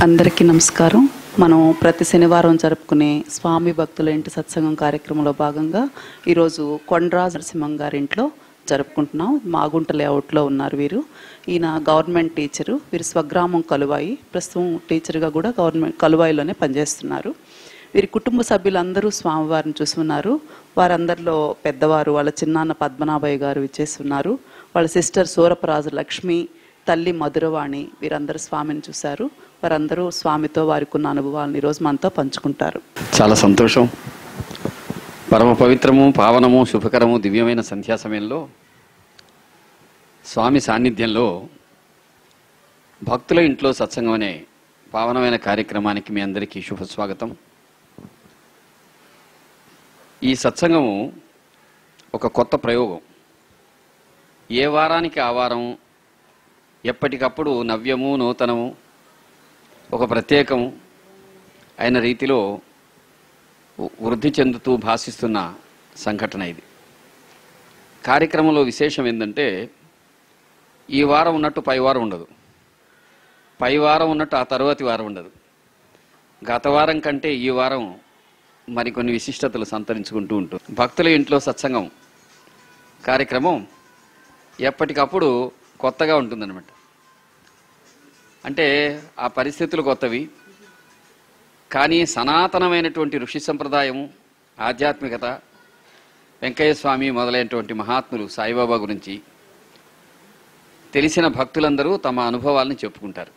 అందరికీ నమస్కారం. మనం ప్రతి శనివారం జరుపుకునే స్వామి భక్తుల ఇంటి సత్సంగం కార్యక్రమంలో భాగంగా ఈరోజు కొండ్రాజు నరసింహం గారి ఇంట్లో జరుపుకుంటున్నాం. మాగుంట లేఅవుట్లో ఉన్నారు వీరు. ఈయన గవర్నమెంట్ టీచరు. వీరు స్వగ్రామం కలువాయి. ప్రస్తుతం టీచర్గా కూడా గవర్నమెంట్ కలువాయిలోనే పనిచేస్తున్నారు. వీరి కుటుంబ సభ్యులందరూ స్వామివారిని చూస్తున్నారు. వారందరిలో పెద్దవారు వాళ్ళ చిన్నాన్న పద్మనాభయ్య గారు విచ్చేస్తున్నారు. వాళ్ళ సిస్టర్ సూరపరాజు లక్ష్మి, తల్లి మధురవాణి వీరందరూ స్వామిని చూశారు. వారందరూ స్వామితో వారికి ఉన్న అనుభవాలను ఈరోజు మనతో పంచుకుంటారు. చాలా సంతోషం. పరమ పవిత్రము, పావనము, శుభకరము, దివ్యమైన సంధ్యా సమయంలో స్వామి సాన్నిధ్యంలో భక్తుల ఇంట్లో సత్సంగం అనే పావనమైన కార్యక్రమానికి మీ అందరికీ శుభస్వాగతం. ఈ సత్సంగము ఒక కొత్త ప్రయోగం. ఏ వారానికి ఆ వారం ఎప్పటికప్పుడు నవ్యము, నూతనము, ఒక ప్రత్యేకము అయిన రీతిలో వృద్ధి చెందుతూ భాషిస్తున్న సంఘటన ఇది. కార్యక్రమంలో విశేషం ఏంటంటే ఈ వారం ఉన్నట్టు పై వారం ఉండదు, పై వారం ఉన్నట్టు ఆ తరువాతి వారం ఉండదు. గత వారం కంటే ఈ వారం మరికొన్ని విశిష్టతలు సంతరించుకుంటూ ఉంటుంది. భక్తుల ఇంట్లో సత్సంగం కార్యక్రమం ఎప్పటికప్పుడు కొత్తగా ఉంటుందన్నమాట. అంటే ఆ పరిస్థితులు కొత్తవి, కానీ సనాతనమైనటువంటి ఋషి సంప్రదాయము, ఆధ్యాత్మికత, వెంకయ్య స్వామి మొదలైనటువంటి మహాత్ములు, సాయిబాబా గురించి తెలిసిన భక్తులందరూ తమ అనుభవాలను చెప్పుకుంటారు.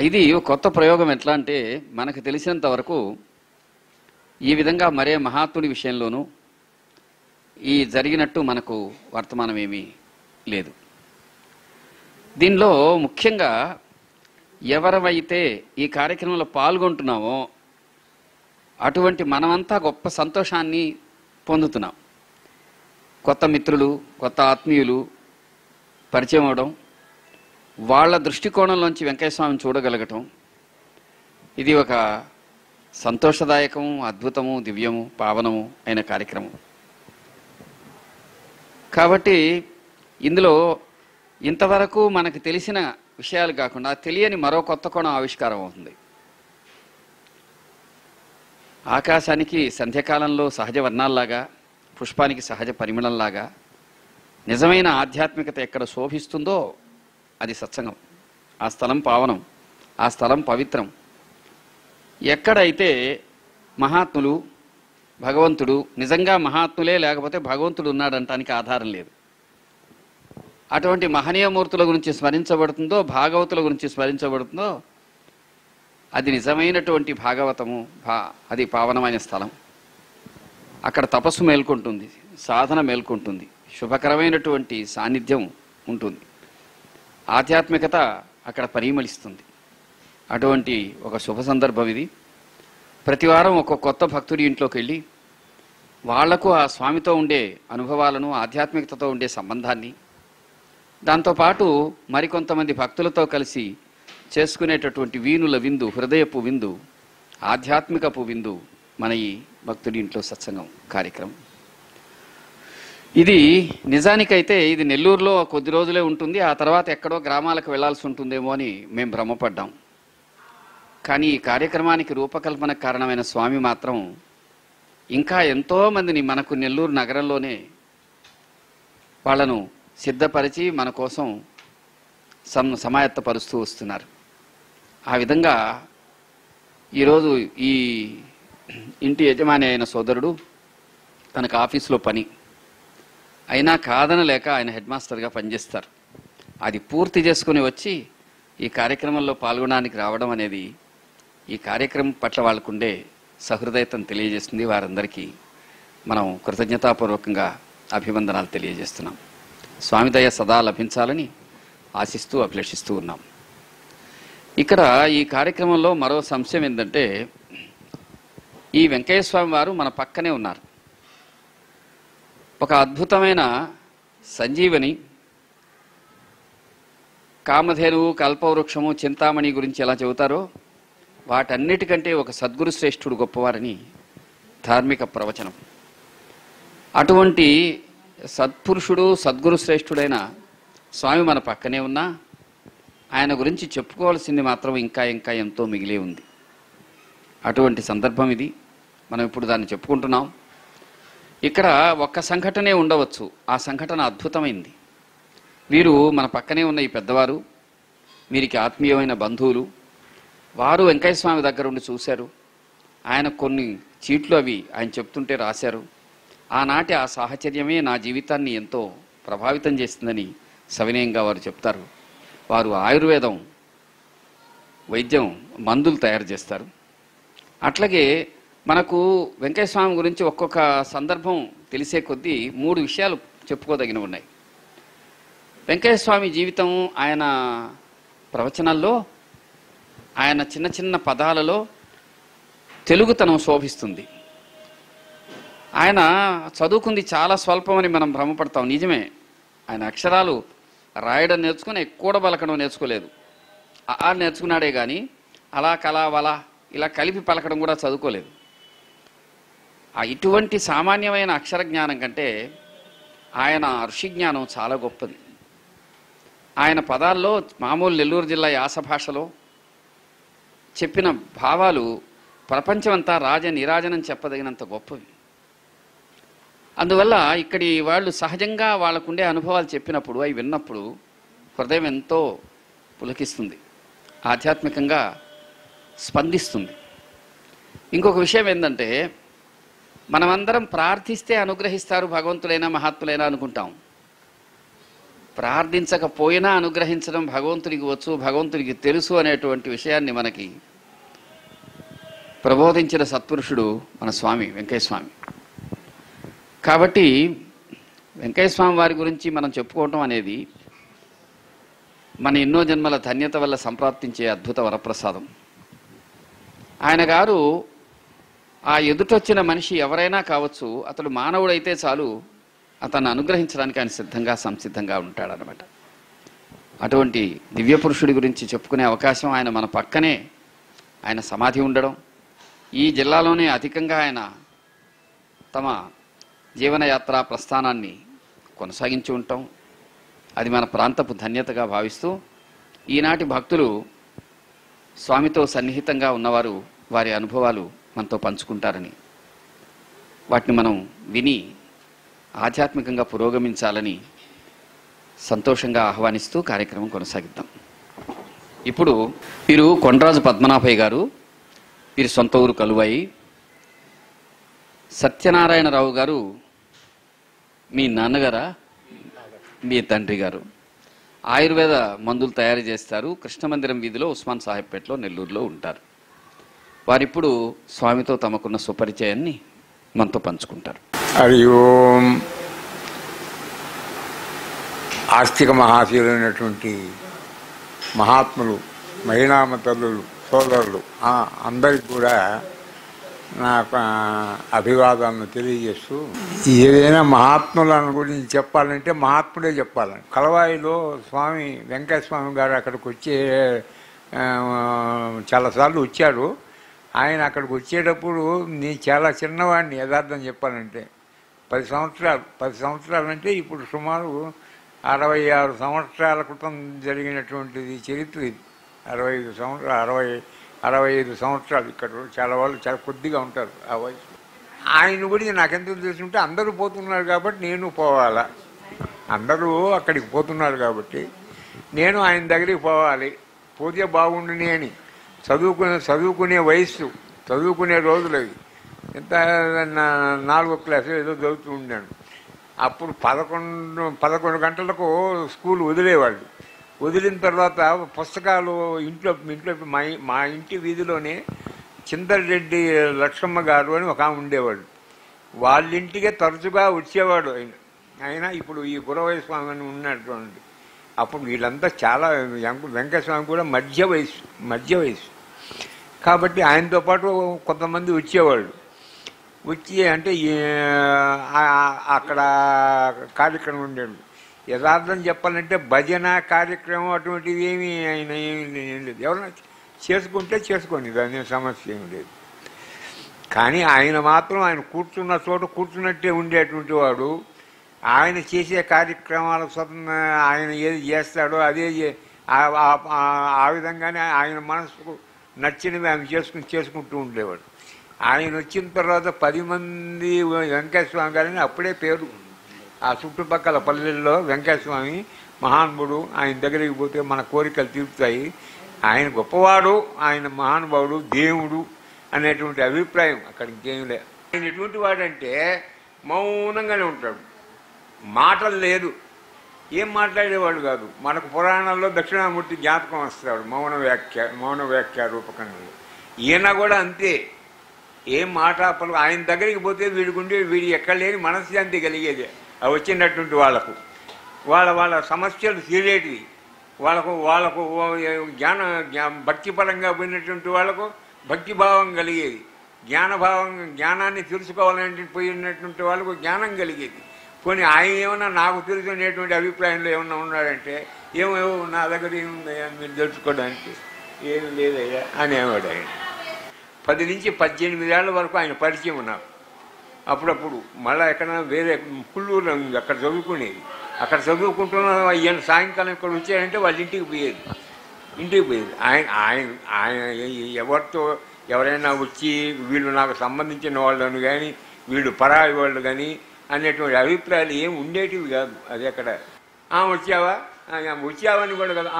ఇది కొత్త ప్రయోగం. ఎట్లా అంటే మనకు తెలిసినంత వరకు ఈ విధంగా మరే మహాత్ముడి విషయంలోనూ ఈ జరిగినట్టు మనకు వర్తమానం ఏమీ లేదు. దీనిలో ముఖ్యంగా ఎవరైతే ఈ కార్యక్రమంలో పాల్గొంటున్నామో అటువంటి మనమంతా గొప్ప సంతోషాన్ని పొందుతున్నాం. కొత్త మిత్రులు, కొత్త ఆత్మీయులు పరిచయం అవడం, వాళ్ళ దృష్టికోణంలోంచి వెంకయ్యస్వామిని చూడగలగటం, ఇది ఒక సంతోషదాయకము, అద్భుతము, దివ్యము, పావనము అయిన కార్యక్రమం. కాబట్టి ఇందులో ఇంతవరకు మనకు తెలిసిన విషయాలు కాకుండా తెలియని మరో కొత్త కోణం ఆవిష్కారం అవుతుంది. ఆకాశానికి సంధ్యకాలంలో సహజ వర్ణాల్లాగా, పుష్పానికి సహజ పరిమళంలాగా నిజమైన ఆధ్యాత్మికత ఎక్కడ శోభిస్తుందో అది సత్సంగం. ఆ స్థలం పావనం, ఆ స్థలం పవిత్రం. ఎక్కడైతే మహాత్ములు, భగవంతుడు, నిజంగా మహాత్ములే లేకపోతే భగవంతుడు ఉన్నాడంటానికి ఆధారం లేదు, అటువంటి మహనీయమూర్తుల గురించి స్మరించబడుతుందో, భాగవతుల గురించి స్మరించబడుతుందో అది నిజమైనటువంటి భాగవతము. అది పావనమైన స్థలం. అక్కడ తపస్సు మేల్కొంటుంది, సాధన మేల్కొంటుంది, శుభకరమైనటువంటి సాన్నిధ్యం ఉంటుంది, ఆధ్యాత్మికత అక్కడ పరిమళిస్తుంది. అటువంటి ఒక శుభ సందర్భం ఇది. ప్రతివారం ఒక కొత్త భక్తుడి ఇంట్లోకి వెళ్ళి వాళ్లకు ఆ స్వామితో ఉండే అనుభవాలను, ఆధ్యాత్మికతతో ఉండే సంబంధాన్ని, దాంతోపాటు మరికొంతమంది భక్తులతో కలిసి చేసుకునేటటువంటి వీణుల విందు, హృదయపు విందు, ఆధ్యాత్మికపు విందు మన ఈ భక్తుడి ఇంట్లో సత్సంగం కార్యక్రమం. ఇది నిజానికైతే ఇది నెల్లూరులో కొద్ది రోజులే ఉంటుంది, ఆ తర్వాత ఎక్కడో గ్రామాలకు వెళ్లాల్సి ఉంటుందేమో అని మేము భ్రమపడ్డాం. కానీ ఈ కార్యక్రమానికి రూపకల్పనకు కారణమైన స్వామి మాత్రం ఇంకా ఎంతోమందిని మనకు నెల్లూరు నగరంలోనే వాళ్లను సిద్ధపరిచి మన కోసం సమాయత్తపరుస్తూ వస్తున్నారు. ఆ విధంగా ఈరోజు ఈ ఇంటి యజమాని అయిన సోదరుడు తనకు ఆఫీసులో పని అయినా కాదనలేక ఆయన హెడ్ మాస్టర్గా పనిచేస్తారు. అది పూర్తి చేసుకుని వచ్చి ఈ కార్యక్రమంలో పాల్గొనడానికి రావడం అనేది ఈ కార్యక్రమం పట్ల వాళ్ళకుండే సహృదయతను తెలియజేస్తుంది. వారందరికీ మనం కృతజ్ఞతాపూర్వకంగా అభివందనాలు తెలియజేస్తున్నాం. స్వామి దయ సదా లభించాలని ఆశిస్తూ అభిలషిస్తూ ఉన్నాం. ఇక్కడ ఈ కార్యక్రమంలో మరో సంశయం ఏంటంటే ఈ వెంకయ్య స్వామి వారు మన పక్కనే ఉన్నారు. ఒక అద్భుతమైన సంజీవని, కామధేనువు, కల్పవృక్షము, చింతామణి గురించి ఎలా చెబుతారో వాటన్నిటికంటే ఒక సద్గురు శ్రేష్ఠుడు గొప్పవారని ధార్మిక ప్రవచనం. అటువంటి సత్పురుషుడు, సద్గురు శ్రేష్ఠుడైన స్వామి మన పక్కనే ఉన్నా ఆయన గురించి చెప్పుకోవాల్సింది మాత్రం ఇంకా ఇంకా ఎంతో మిగిలే ఉంది. అటువంటి సందర్భం ఇది. మనం ఇప్పుడు దాన్ని చెప్పుకుంటున్నాం. ఇక్కడ ఒక్క సంఘటనే ఉండవచ్చు, ఆ సంఘటన అద్భుతమైంది. వీరు మన పక్కనే ఉన్న ఈ పెద్దవారు, వీరికి ఆత్మీయమైన బంధువులు, వారు వెంకయ్య స్వామి దగ్గర ఉండి చూశారు. ఆయన కొన్ని చీట్లు అవి ఆయన చెప్తుంటే రాశారు. ఆనాటి ఆ సాహచర్యమే నా జీవితాన్ని ఎంతో ప్రభావితం చేస్తుందని సవినయంగా వారు చెప్తారు. వారు ఆయుర్వేదం వైద్యం మందులు తయారు చేస్తారు. అట్లాగే మనకు వెంకయ్య స్వామి గురించి ఒక్కొక్క సందర్భం తెలిసే కొద్దీ 3 విషయాలు చెప్పుకోదగినవి ఉన్నాయి. వెంకయ్య స్వామి జీవితం, ఆయన ప్రవచనాల్లో, ఆయన చిన్న చిన్న పదాలలో తెలుగుతనం శోభిస్తుంది. ఆయన చదువుకుంది చాలా స్వల్పమని మనం భ్రమపడతాం. నిజమే, ఆయన అక్షరాలు రాయడం నేర్చుకుని ఎక్కువ పలకడం నేర్చుకోలేదు. ఆ నేర్చుకున్నాడే కానీ అలా కలా వలా ఇలా కలిపి పలకడం కూడా చదువుకోలేదు. ఇటువంటి సామాన్యమైన అక్షర జ్ఞానం కంటే ఆయన ఋషి జ్ఞానం చాలా గొప్పది. ఆయన పదాల్లో మామూలు నెల్లూరు జిల్లా యాస భాషలో చెప్పిన భావాలు ప్రపంచమంతా నీరాజనం చెప్పదగినంత గొప్పవి. అందువల్ల ఇక్కడి వాళ్ళు సహజంగా వాళ్ళకుండే అనుభవాలు చెప్పినప్పుడు, అవి విన్నప్పుడు హృదయం ఎంతో పులకిస్తుంది, ఆధ్యాత్మికంగా స్పందిస్తుంది. ఇంకొక విషయం ఏంటంటే, మనమందరం ప్రార్థిస్తే అనుగ్రహిస్తారు భగవంతుడైనా మహాత్ములైనా అనుకుంటాం. ప్రార్థించకపోయినా అనుగ్రహించడం భగవంతుడికి వచ్చు, భగవంతుడికి తెలుసు అనేటువంటి విషయాన్ని మనకి ప్రబోధించిన సత్పురుషుడు మన స్వామి వెంకయ్య స్వామి. కాబట్టి వెంకయ్య స్వామి వారి గురించి మనం చెప్పుకోవటం అనేది మన ఎన్నో జన్మల ధన్యత వల్ల సంప్రాప్తించే అద్భుత వరప్రసాదం. ఆయన గారు ఆ ఎదుటొచ్చిన మనిషి ఎవరైనా కావచ్చు, అతడు మానవుడైతే చాలు, అతన్ని అనుగ్రహించడానికి ఆయన సంసిద్ధంగా ఉంటాడనమాట. అటువంటి దివ్య పురుషుడి గురించి చెప్పుకునే అవకాశం, ఆయన మన పక్కనే ఆయన సమాధి ఉండడం, ఈ జిల్లాలోనే అధికంగా ఆయన తమ జీవనయాత్ర ప్రస్థానాన్ని కొనసాగించి ఉంటాం, అది మన ప్రాంతపు ధన్యతగా భావిస్తూ, ఈనాటి భక్తులు స్వామితో సన్నిహితంగా ఉన్నవారు వారి అనుభవాలు మనతో పంచుకుంటారని, వాటిని మనం విని ఆధ్యాత్మికంగా పురోగమించాలని సంతోషంగా ఆహ్వానిస్తూ కార్యక్రమం కొనసాగిద్దాం. ఇప్పుడు వీరు కొండరాజు పద్మనాభయ్య గారు, వీరి సొంత ఊరు కలువాయి. సత్యనారాయణరావు గారు మీ నాన్నగారా? మీ తండ్రి గారు. ఆయుర్వేద మందులు తయారు చేస్తారు. కృష్ణమందిరం వీధిలో ఉస్మాన్ సాహెబ్పేటలో నెల్లూరులో ఉంటారు. వారిప్పుడు స్వామితో తమకున్న సుపరిచయాన్ని మనతో పంచుకుంటారు. హరి ఓం. ఆస్తిక మహాశీలైనటువంటి మహాత్ములు, మహిళామ తల్లులు, సోదరులు అందరికి కూడా నా అభివాదాలను తెలియజేస్తూ, ఏదైనా మహాత్ములను గురించి చెప్పాలంటే మహాత్ముడే చెప్పాలని. కలవాయిలో స్వామి వెంకయ్య స్వామి గారు అక్కడికి వచ్చే చాలాసార్లు వచ్చారు. ఆయన అక్కడికి వచ్చేటప్పుడు నేను చాలా చిన్నవాడిని, యథార్థం చెప్పాలంటే 10 సంవత్సరాలు అంటే ఇప్పుడు సుమారు 66 సంవత్సరాల క్రితం జరిగినటువంటిది చరిత్ర ఇది. 65 సంవత్సరాలు. ఇక్కడ చాలా వాళ్ళు చాలా కొద్దిగా ఉంటారు ఆ వయసు. ఆయన గురించి నాకెంత తెలుసుంటే, అందరూ పోతున్నారు కాబట్టి నేను పోవాలా, అందరూ అక్కడికి పోతున్నారు కాబట్టి నేను ఆయన దగ్గరికి పోవాలి, పోతే బాగుండుని అని చదువుకునే వయస్సు, చదువుకునే రోజులు అవి. ఎంత 4వ క్లాసు ఏదో చదువుతూ ఉన్నాను. అప్పుడు 11 గంటలకు స్కూల్ వదిలేవాళ్ళు. వదిలిన తర్వాత పుస్తకాలు ఇంట్లో మా ఇంటి వీధిలోనే చింతరెడ్డి లక్ష్మమ్మ గారు అని ఒక ఆమె ఉండేవాడు. వాళ్ళింటికే తరచుగా వచ్చేవాడు ఆయన. ఇప్పుడు ఈ గురవయ్య స్వామి అని ఉన్నటువంటి, అప్పుడు వీళ్ళంతా చాలా వెంకయ్య స్వామి కూడా మధ్య వయసు కాబట్టి ఆయనతో పాటు కొంతమంది వచ్చేవాళ్ళు. వచ్చి అంటే అక్కడ కార్యక్రమం ఉండేది. యథార్థం చెప్పాలంటే భజన కార్యక్రమం అటువంటివి ఏమీ ఆయన ఏం లేదు. ఎవరైనా చేసుకుంటే చేసుకోండి, దాని సమస్య ఏమి లేదు. కానీ ఆయన మాత్రం ఆయన కూర్చున్న చోట కూర్చున్నట్టే ఉండేటువంటి వాడు. ఆయన చేసే కార్యక్రమాల ఆయన ఏది చేస్తాడో ఆ విధంగానే ఆయన మనసుకు నచ్చినవి ఆయన చేసుకుంటూ ఉండేవాడు. ఆయన వచ్చిన తర్వాత 10 మంది వెంకటేశ్వర స్వామి గారిని అప్పుడే పేరు ఆ చుట్టుపక్కల పల్లెల్లో వెంకటేశ్వర స్వామి మహానుభుడు, ఆయన దగ్గరికి పోతే మన కోరికలు తీరుతాయి, ఆయన గొప్పవాడు, ఆయన మహానుభావుడు, దేవుడు అనేటువంటి అభిప్రాయం అక్కడ ఇంకేం లేదు. ఆయన ఎటువంటి వాడంటే మౌనంగానే ఉంటాడు, మాటలు లేదు, ఏం మాట్లాడేవాడు కాదు. మనకు పురాణాల్లో దక్షిణామూర్తి జ్ఞాపకం వస్తాడు మౌన వ్యాఖ్య రూపకంలో. ఈయన కూడా అంతే, ఏం మాట ఆయన దగ్గరికి పోతే వీడి ఎక్కడ లేని మనశ్శాంతి కలిగేది అవి వచ్చినటువంటి వాళ్ళ సమస్యలు తీరేటివి, వాళ్ళకు భక్తిపరంగా పోయినటువంటి వాళ్ళకు భక్తిభావం కలిగేది, జ్ఞానాన్ని తెలుసుకోవాలంటే పోయినటువంటి వాళ్ళకు జ్ఞానం కలిగేది. పోనీ ఆయన ఏమన్నా నాకు తెలుసు అనేటువంటి అభిప్రాయంలో ఏమన్నా ఉన్నాడంటే ఏమో నా దగ్గర ఏముందయ్యా మీరు తెలుసుకోవడానికి, ఏమి లేదయ్యా అనేవాడు ఆయన. 10 నుంచి 18 ఏళ్ల వరకు ఆయన పరిచయం ఉన్నారు. అప్పుడప్పుడు మళ్ళీ ఎక్కడైనా వేరే పుల్లూరు ఉంది, అక్కడ చదువుకునేది. అక్కడ చదువుకుంటున్న ఈయన సాయంకాలం ఇక్కడ వచ్చారంటే వాళ్ళ ఇంటికి పోయేది. ఆయన ఎవరితో ఎవరైనా వచ్చి వీళ్ళు నాకు సంబంధించిన వాళ్ళని కానీ వీళ్ళు పరాయి వాళ్ళు కానీ అనేటువంటి అభిప్రాయాలు ఏమి ఉండేటివి కాదు. అది ఎక్కడ వచ్చావని కూడా కదా,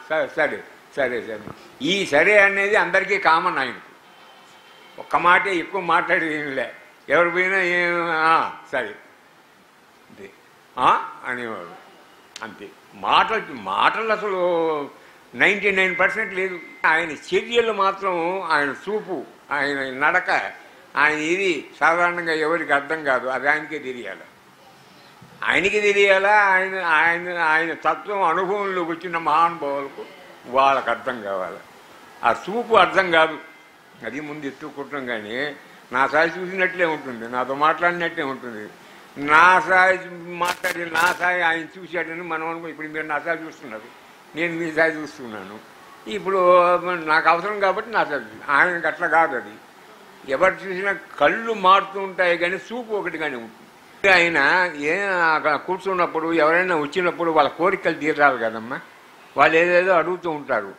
సరే సరే సరే ఈ సరే అనేది అందరికీ కామన్. ఆయనకు ఒక్క మాటే ఎక్కువ మాట్లాడేదిలే, ఎవరు పోయినా సరే అంతే అనేవాడు అంతే. మాటలు అసలు 99% లేదు. ఆయన చర్యలు మాత్రం, ఆయన చూపు, ఆయన నడక, ఆయన ఇది సాధారణంగా ఎవరికి అర్థం కాదు, అది ఆయనకే తెలియాలి. ఆయన తత్వం అనుభవంలోకి వచ్చిన మహానుభావులకు వాళ్ళకు అర్థం కావాలి. ఆ చూపు అర్థం కాదు, అది ముందు ఎత్తుకుంటాం. కానీ నా సాయి చూసినట్లే ఉంటుంది, నాతో మాట్లాడినట్లే ఉంటుంది. నా సాయి ఆయన చూశాడని మనం ఇప్పుడు మీరు నా సాయి చూస్తున్నారు, నేను మీ సాయి చూస్తున్నాను. ఇప్పుడు నాకు అవసరం కాబట్టి నా సాయి చూస్తున్నాను. ఆయనకు అట్లా కాదు. అది ఎవరు చూసినా కళ్ళు మారుతూ ఉంటాయి కానీ చూపు ఒకటిగానే ఉంటుంది. ఆయన అక్కడ కూర్చున్నప్పుడు ఎవరైనా వచ్చినప్పుడు వాళ్ళ కోరికలు తీరాలి కదమ్మా, వాళ్ళు ఏదేదో అడుగుతూ ఉంటారు.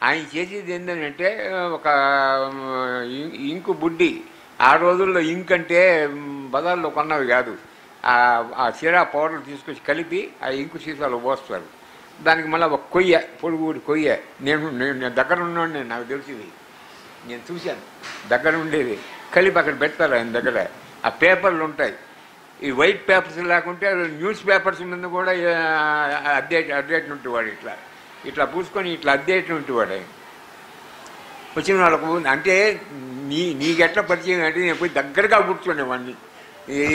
ఆయన చేసేది ఏంటంటే ఒక ఇంకు బుడ్డి, ఆ రోజుల్లో ఇంక్ అంటే బజార్లో కొన్నవి కాదు, ఆ సిరా పౌడర్ తీసుకొచ్చి కలిపి ఆ ఇంకు సీసాలో పోస్తారు. దానికి మళ్ళీ ఒక కొయ్య, పొడుగుడి కొయ్య. నేను దగ్గర ఉన్నాను, నాకు తెలిసింది, నేను చూశాను, దగ్గర ఉండేది. కలిపి అక్కడ పెడతారు ఆయన దగ్గర. ఆ పేపర్లు ఉంటాయి, ఈ వైట్ పేపర్స్ లేకుంటే న్యూస్ పేపర్స్ మీద కూడా అద్దేటటువంటి వాడు. ఇట్లా పూసుకొని ఇట్లా అద్దేటటువంటి వాడు ఆయన. వచ్చిన వాళ్ళకు అంటే నీకెట్లా పరిచయం అంటే నేను పోయి దగ్గరగా కూర్చునేవాడిని.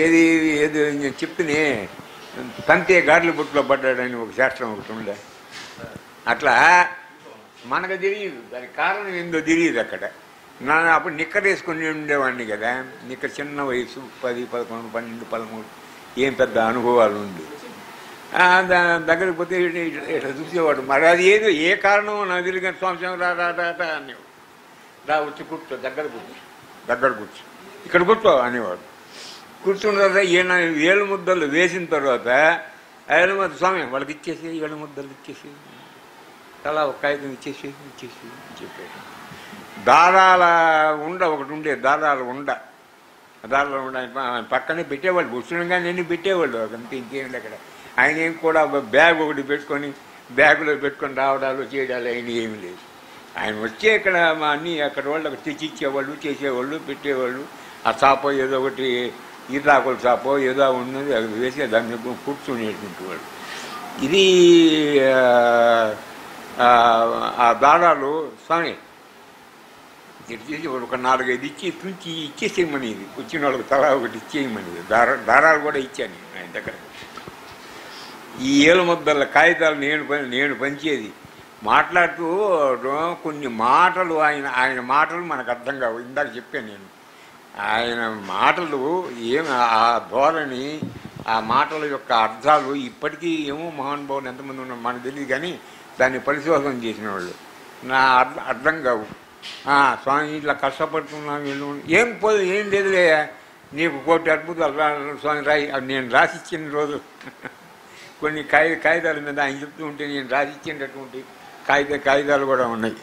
ఏది నేను చెప్తేనే తంతే గార్ల బుట్లో పడ్డాడని ఒక శాస్త్రం ఒకటి ఉండే. అట్లా మనకు తెలియదు, దానికి కారణం ఏందో తెలియదు. అక్కడ అప్పుడు నిక్కర్ వేసుకుని ఉండేవాడిని కదా, నిక్కర్ చిన్న వయసు 10, 11, 12, 13, ఏం పెద్ద అనుభవాలు ఉండి దగ్గరికి పోతే ఇట్లా చూసేవాడు. మరి అది ఏ కారణం నాకు తెలియదు కానీ స్వామి రా అనేవాడు. రా వచ్చి కూర్చో, దగ్గర కూర్చో, ఇక్కడ కూర్చో అనేవాడు. కూర్చున్న తర్వాత ఈయన 7 ముద్దలు వేసిన తర్వాత 7 ముద్ద స్వామి వాళ్ళకి ఇచ్చేసి 7 ముద్దలు ఇచ్చేసి తలా ఒక కాగితం ఇచ్చేసి చెప్పాడు. దారాల ఉండ ఒకటి ఉండే, దారాల ఉండ ఆయన పక్కనే పెట్టేవాళ్ళు, కూర్చునగా నేను పెట్టేవాళ్ళు. అంతే, ఇంకేం అక్కడ. ఆయన ఏం కూడా బ్యాగ్ ఒకటి పెట్టుకొని బ్యాగులో పెట్టుకొని రావడాలు చేయడాలు ఆయన ఏమి లేదు. ఆయన వచ్చే ఇక్కడ అన్నీ అక్కడ వాళ్ళకి తెచ్చి ఇచ్చేవాళ్ళు, చేసేవాళ్ళు, పెట్టేవాళ్ళు. ఆ చాపో ఏదో ఒకటి ఈతాకుల చాపో ఏదో ఉన్నది అది వేసే దాన్ని కూర్చునేటువంటి వాళ్ళు. ఇది ఆ దారాలు స్వామి ఇచ్చేసి ఒక 4-5 ఇచ్చి తుంచి ఇచ్చేసేయమని, ఇది వచ్చిన వాళ్ళకి తలా ఒకటి ఇచ్చేయమని దారాలు కూడా ఇచ్చాను ఆయన దగ్గర. ఈ 7 ముద్దల కాగితాలు నేను పంచేది. మాట్లాడుతూ కొన్ని మాటలు ఆయన మాటలు మనకు అర్థం కావు. ఇందాక చెప్పాను నేను, ఆయన మాటలు ఆ ధోరణి, ఆ మాటల యొక్క అర్థాలు ఇప్పటికీ ఏమో మహానుభావులు ఎంతమంది ఉన్నారు మనకు తెలియదు, కానీ దాన్ని పరిశోధన చేసిన వాళ్ళు నా అర్థం కావు. స్వామి ఇట్లా కష్టపడుతున్నాను, ఏం లేదులే, నీకు 1 కోటి అద్భుతాలు స్వామి రాయి. నేను రాసిచ్చిన రోజు కొన్ని కాగితాల మీద ఆయన చెప్తూ ఉంటే నేను రాసిచ్చినటువంటి కాగితాలు కూడా ఉన్నాయి.